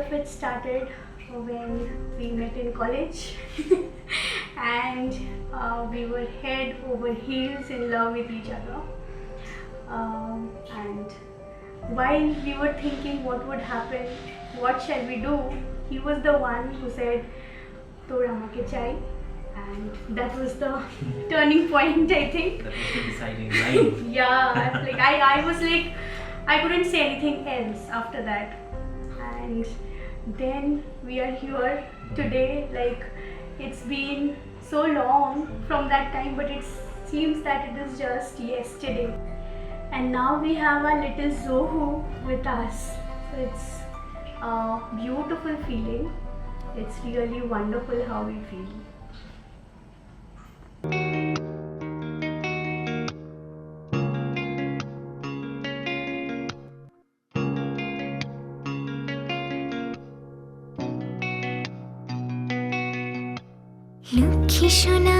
of it started when we met in college and we were head over heels in love with each other. And while we were thinking what would happen, what shall we do, he was the one who said, Tor amake chai. And that was the turning point, I think. That was the deciding line. Yeah, like I was like, I couldn't say anything else after that. And then we are here today. Like, it's been so long from that time, but it seems that it is just yesterday. And now we have our little Zohu with us. So it's a beautiful feeling. It's really wonderful how we feel. Lakshmi সোনা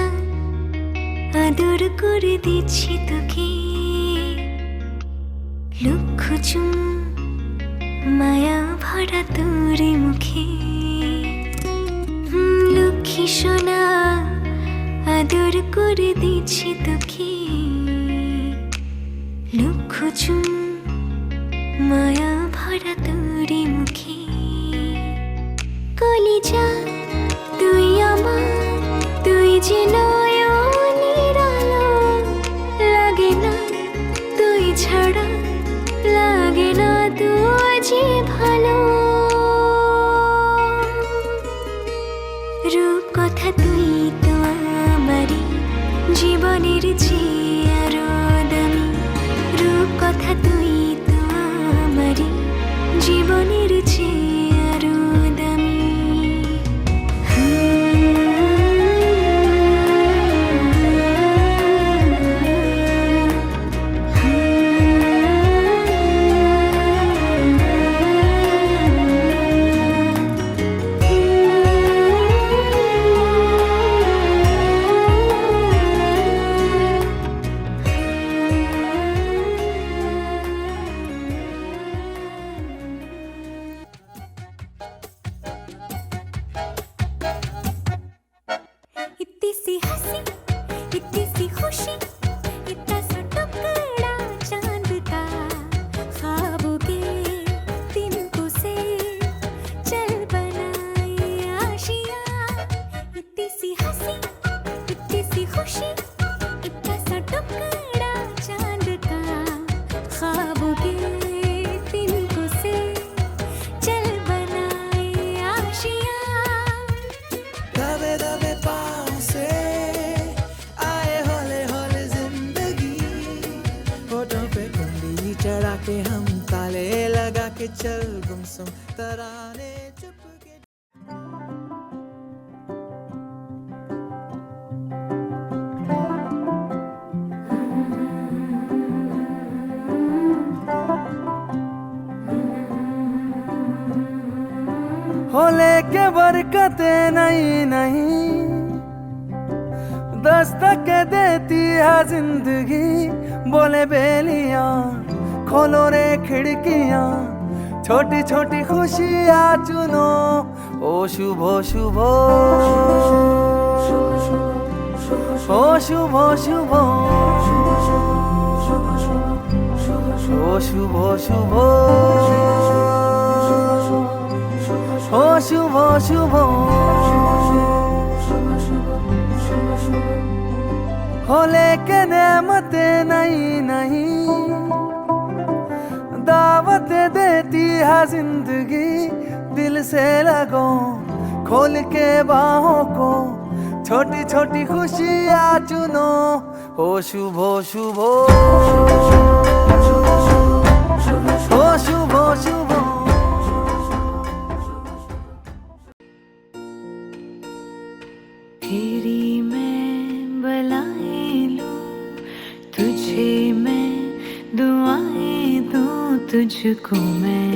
আদর করে দিচ্ছি তোকে লক্ষ চুম মায়া ভরা তোর মুখে লক্ষ্মী সোনা আদর করে দিচ্ছি তোকে লক্ষ চুম মায়া ভরা তোর মুখে কলিজা তুই আমার তুই যে নয়নের আলো লাগে না তুই ছাড়া লাগে না তুই যে ভালো রূপ কথা তুই তো আমারই জীবনের চেয়ে আরো দামি রূপ কথা তুই তো আমারই জীবনের চেয়ে আরো দামি इतनी सी हंसी इतनी सी खुशी इतना सा टुकड़ा चांद का ख्वाबों के तिनकों से चल बनाए आशिया इतनी सी हंसी इतनी सी खुशी इतना सा टुकड़ा चांद का ख्वाबों के तिनकों से चल बनाए आशिया दबे दबे पाँव से आए हौले हौले जिंदगी होठों पे कुंडी चढ़ा के हम ताले लगा के चल गुमसुम तराने चुप के हो लेके बरकते नहीं नहीं दस्तक देती है जिंदगी बोले बेलियां खोलो रे खिड़कियां छोटी छोटी खुशियां चुनो ओ शुभो शुभो ओ शुभो शुभो ओ शुभो शुभो ओ शुभो शुभो हो लेके नेमते नहीं नहीं दावत देती है जिंदगी दिल से लगो खोल के बाहों को छोटी छोटी खुशियाँ चुनो ओ शुभो शुभो ओ शुभो शुभो तेरी मैं बलाए लूं तुझे मैं दुआएं दूं तुझको मैं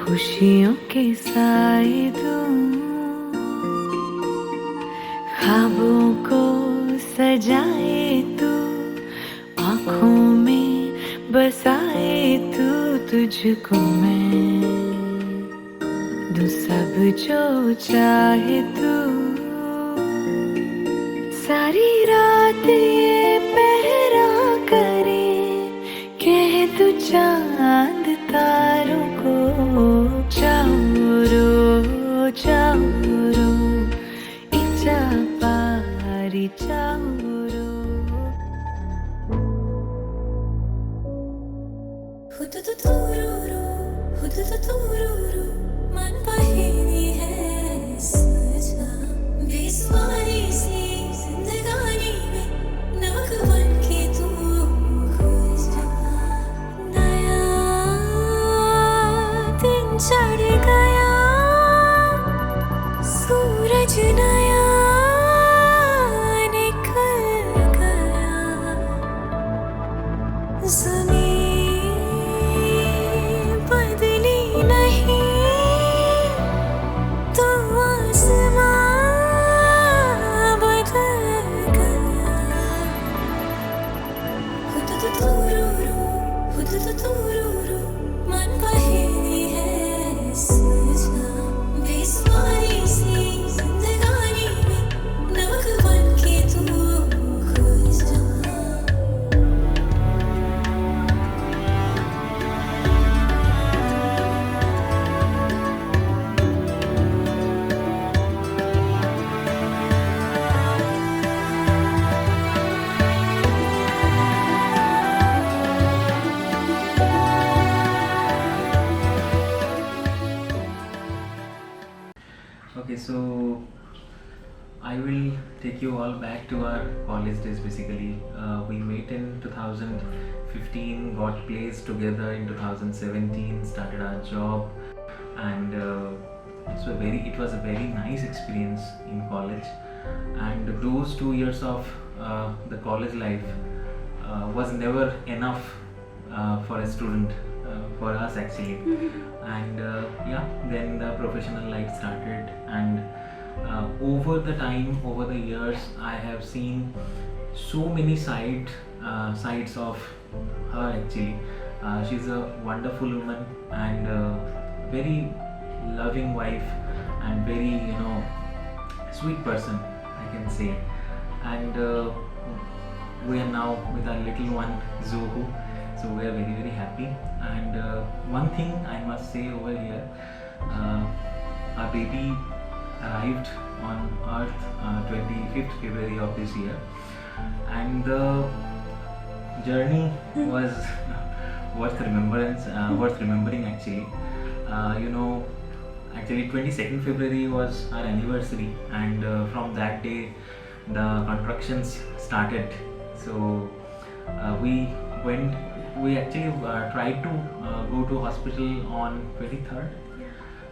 खुशियों के साए दूं ख्वाबों को सजाए तू आँखों में बसाए तू तुझको मैं सब जो चाहे तू सारी रात ये पहरा करे कह तू चांद तारों को चारो चारो इचा पारी चारो हुतुतुतुरुरु मन पहेली है सजा बेसुमारी सी जिंदगानी में नमक बन के तू घुल जा नया दिन चढ़ गया सूरज नया निकल गया ज़मीन बदली नहीं तो आसमां बदल गया हुतुतुतुरुरु मन पहेली है सजा बेसुमारी सी जिंदगानी में नमक बन के तू घुल जा Okay, so I will take you all back to our college days. Basically, we met in 2015, got placed together in 2017, started our job, and it was a very nice experience in college. And those 2 years of the college life was never enough for a student, for us actually. And then the professional life started, and over the time, over the years, I have seen so many sides of her actually. She's a wonderful woman and very loving wife and very sweet person, I can say. And we are now with our little one Zohu, so we are very happy. And one thing I must say over here, our baby arrived on earth 25th February of this year, and the journey was worth remembering actually. Actually 22nd February was our anniversary, and from that day the contractions started. So we actually tried to go to hospital on 23rd,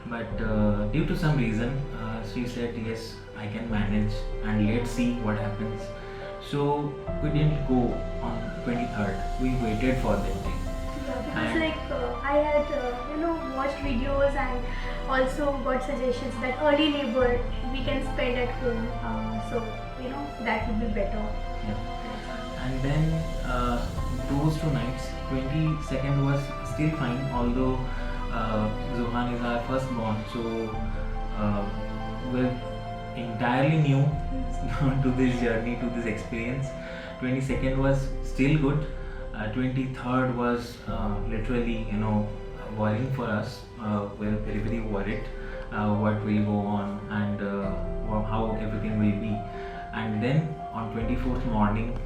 but due to some reason she said yes, I can manage and let's see what happens. So we didn't go on 23rd, we waited for that day. Because I had watched videos and also got suggestions that early labor we can spend at home, so that would be better. Yeah. And then those 2 nights, 22nd was still fine, although Zohan is our firstborn, so we're entirely new to this journey, to this experience. 22nd was still good. 23rd was literally worrying for us. We're very worried what will go on and how everything will be. And then on 24th morning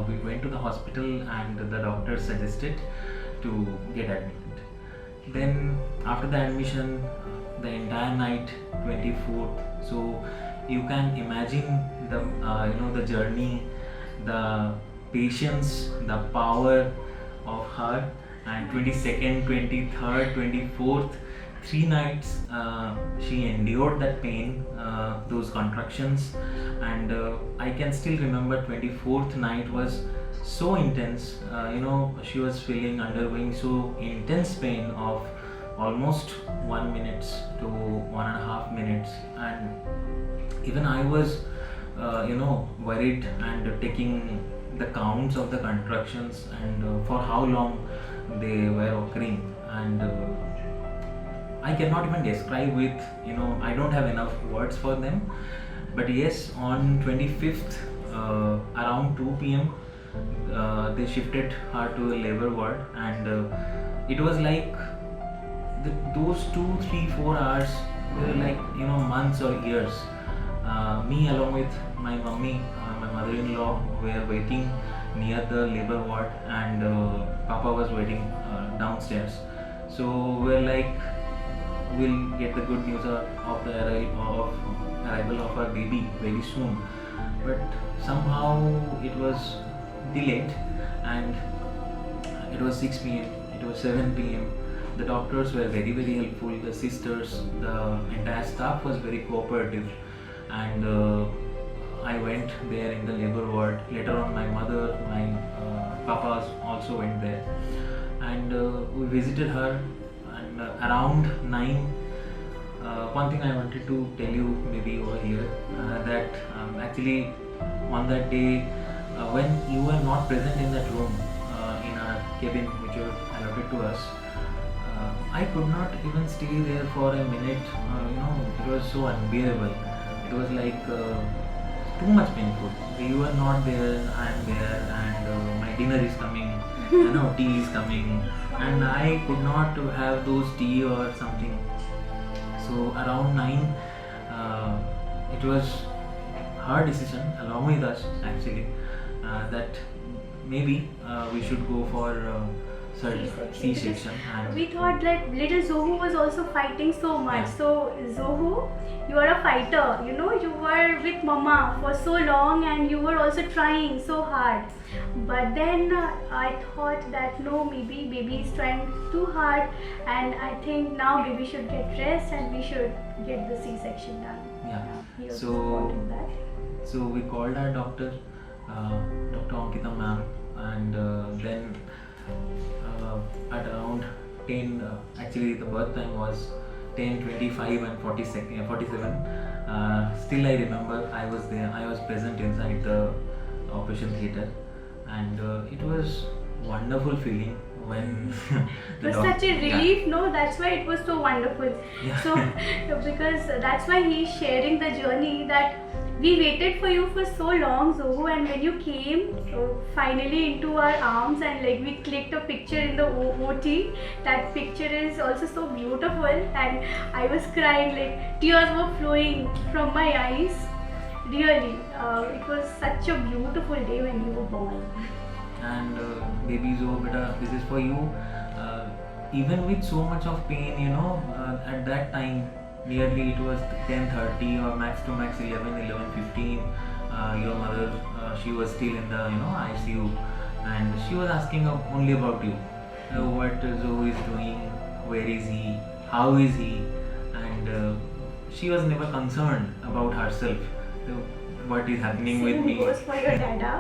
we went to the hospital and the doctor suggested to get admitted. Then after the admission, the entire night, 24th, so you can imagine the journey, the patience, the power of her. And 22nd, 23rd, 24th, 3 nights she endured that pain, those contractions, and I can still remember 24th night was so intense. She was undergoing so intense pain of almost 1 minute to 1.5 minutes, and even I was worried and taking the counts of the contractions and for how long they were occurring. And I cannot even describe with, I don't have enough words for them. But yes, on 25th, around 2 p.m., they shifted her to a labor ward, and it was like those 2, 3, 4 hours were like months or years. Me along with my mummy, my mother-in-law, were waiting near the labor ward, and Papa was waiting downstairs. So we're like, we'll get the good news of the arrival of our baby very soon. But somehow it was delayed, and it was 6 p.m., it was 7 p.m. The doctors were very, very helpful, the sisters, the entire staff was very cooperative, and I went there in the labor ward. Later on, my mother, my papa also went there, and we visited her. And around 9, one thing I wanted to tell you maybe over here, that actually on that day, when you were not present in that room, in our cabin which was allotted to us, I could not even stay there for a minute. It was so unbearable. It was like too much painful. You are not there, I am there, and my dinner is coming, tea is coming, and I could not have those tea or something. So around 9, it was her decision along with us actually, that maybe we should go for C-section. And we thought that little Zohu was also fighting so much. Yeah. So Zohu, you are a fighter. You were with Mama for so long, and you were also trying so hard. But then I thought that no, maybe baby is trying too hard, and I think now baby should get rest and we should get the C-section done. Yeah. He also So supported that. So we called our doctor, Dr. Ankita ma'am, and then at around 10, actually the birth time was 10:25 and 47. Still I remember I was there, I was present inside the operation theatre, and it was wonderful feeling when It was such a relief, no? That's why it was so wonderful. Yeah. So, because that's why he's sharing the journey that we waited for you for so long, Zohu, and when you came finally into our arms and like we clicked a picture in the OT, that picture is also so beautiful, and I was crying, like tears were flowing from my eyes. Really, it was such a beautiful day when you were born. And baby Zoe, beta, this is for you. Even with so much of pain, at that time, nearly it was 10:30 or max to max 11:15. Your mother, she was still in the ICU, and she was asking only about you. What Zoe is doing, where is he, how is he, and she was never concerned about herself. What is happening with Same me? goes for your dada.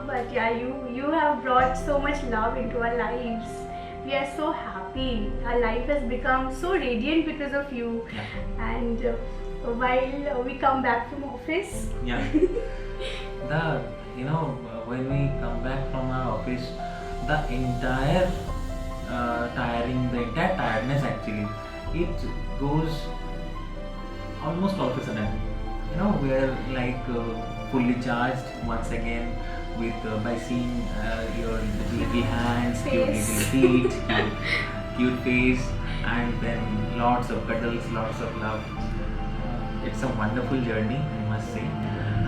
But yeah, you have brought so much love into our lives. We are so happy. Our life has become so radiant because of you. Yeah. And while we come back from office, Yeah. When we come back from our office, the entire tiredness actually, it goes almost all of a sudden. We are like fully charged once again with by seeing your little hands, cute Face. little feet, cute face, and then lots of cuddles, lots of love. It's a wonderful journey, I must say.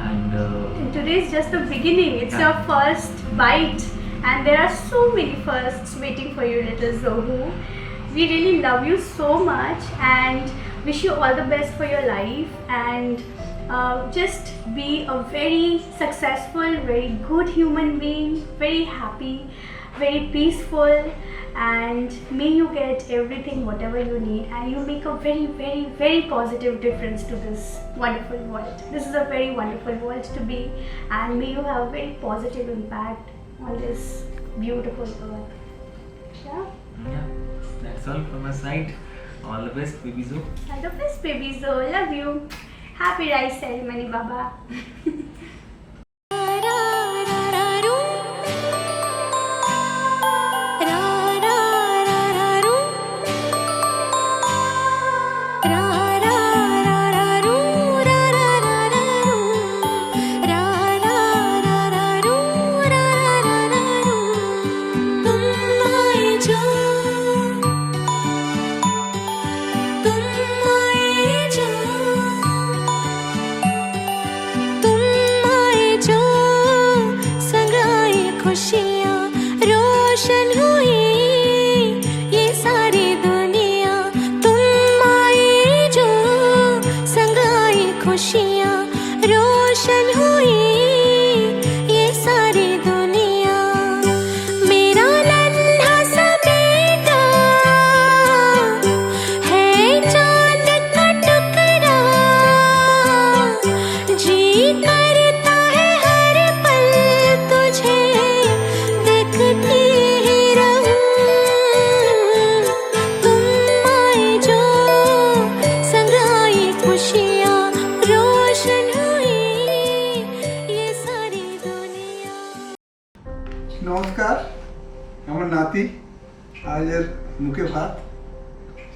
And today is just the beginning. It's Yeah. your first bite, and there are so many firsts waiting for you, little Zohu. We really love you so much and wish you all the best for your life, and just be a very successful, very good human being, very happy, very peaceful, and may you get everything whatever you need, and you make a very, very, very positive difference to this wonderful world. This is a very wonderful world to be, and may you have a very positive impact on this beautiful earth. Yeah? yeah, that's all from my side. All the best, baby Zoe. And the best, baby Zo. Love you. Happy rice ceremony, Baba. নমস্কার, আমার নাতি আজের মুখে ভাত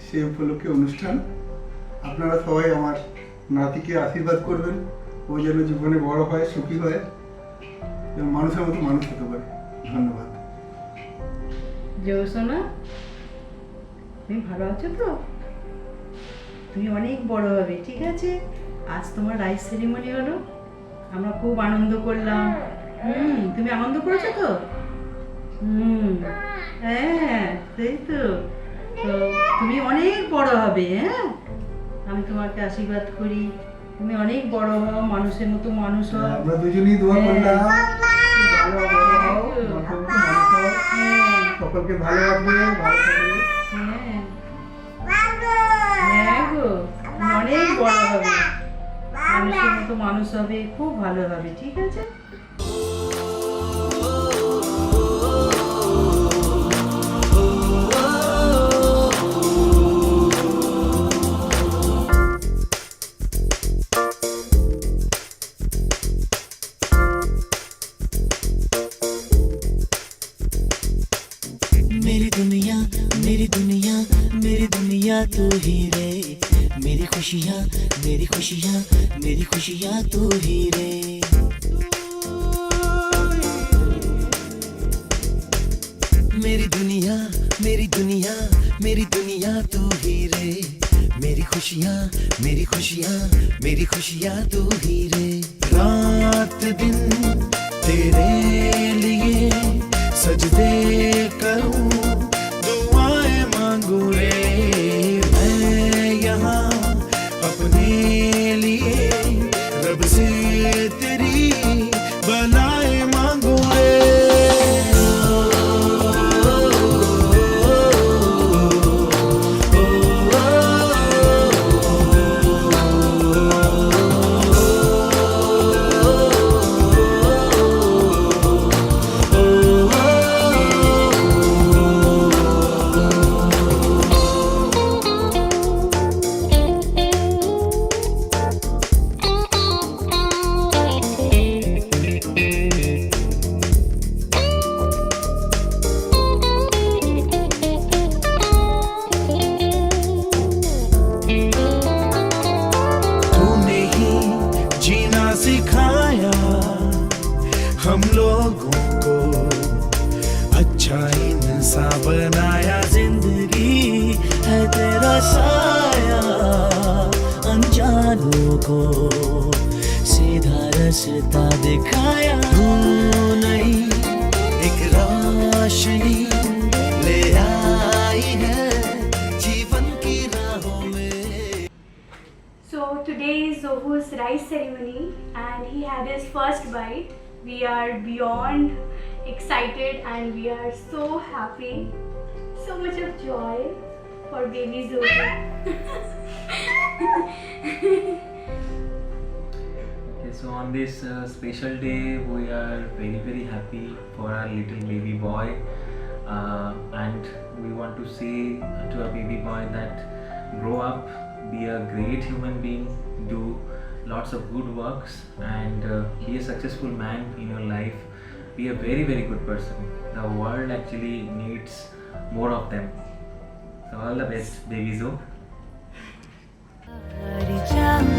সে উপলক্ষে অনুষ্ঠান। আপনারা সবাই আমার নাতিকে আশীর্বাদ করবেন, ও যেন জীবনে বড় হয়, সুখী হয় এবং মানুষের মতো মানুষ হতে পারে। ধন্যবাদ। জোসোনা, তুমি ভালো আছো তো? তুমি অনেক বড় হবে, ঠিক আছে? আজ তোমার রাইস সেরিমনি হলো, আমরা খুব আনন্দ করলাম। তুমি আনন্দ করেছো তো? হ্যাঁ, সেই তো। তো তুমি অনেক বড় হবে, হ্যাঁ? আমি তোমাকে আশীর্বাদ করি, তুমি অনেক বড় হও, মানুষের মতো মানুষ হও। আমরা দুজনেই দোয়া করলাম, ভালো বড় হও, মানুষের মতো মানুষ হও, সকলকে ভালোবাসবে, ভালো থাকবে। হ্যাঁ গো, তুমি অনেক বড় হবে, মানুষের মতো মানুষ হবে, খুব ভালো হবে, ঠিক আছে? मेरी दुनिया मेरी दुनिया मेरी दुनिया तू ही रे, मेरी खुशियाँ मेरी खुशियाँ मेरी खुशियाँ तू ही रे। मेरी दुनिया मेरी दुनिया मेरी दुनिया तू ही रे, मेरी खुशियाँ मेरी खुशियाँ मेरी खुशियाँ तू ही रे। रात दिन तेरे लिए सजदे करूं, दुआएं मांगू रे, मैं यहाँ अपने लिए रब से तेरी बनाए मांगू रे। तूने ही जीना सिखाया हम लोगों को, अच्छा इंसान बनाया, जिंदगी है तेरा साया, अनजानों को सीधा रास्ता दिखाया। तू नहीं एक रोशनी ले आई है जीवन की राहों में। So today is Zohu's rice ceremony and he had his first bite. We are beyond excited and we are so happy. So much of joy for baby Zohu. Okay, so on this special day, we are very very happy for our little baby boy, and we want to say to our baby boy that grow up, be a great human being, do lots of good works, and be a successful man in your life. Be a very very good person. The world actually needs more of them. So all the best, baby Zo. Hari Chand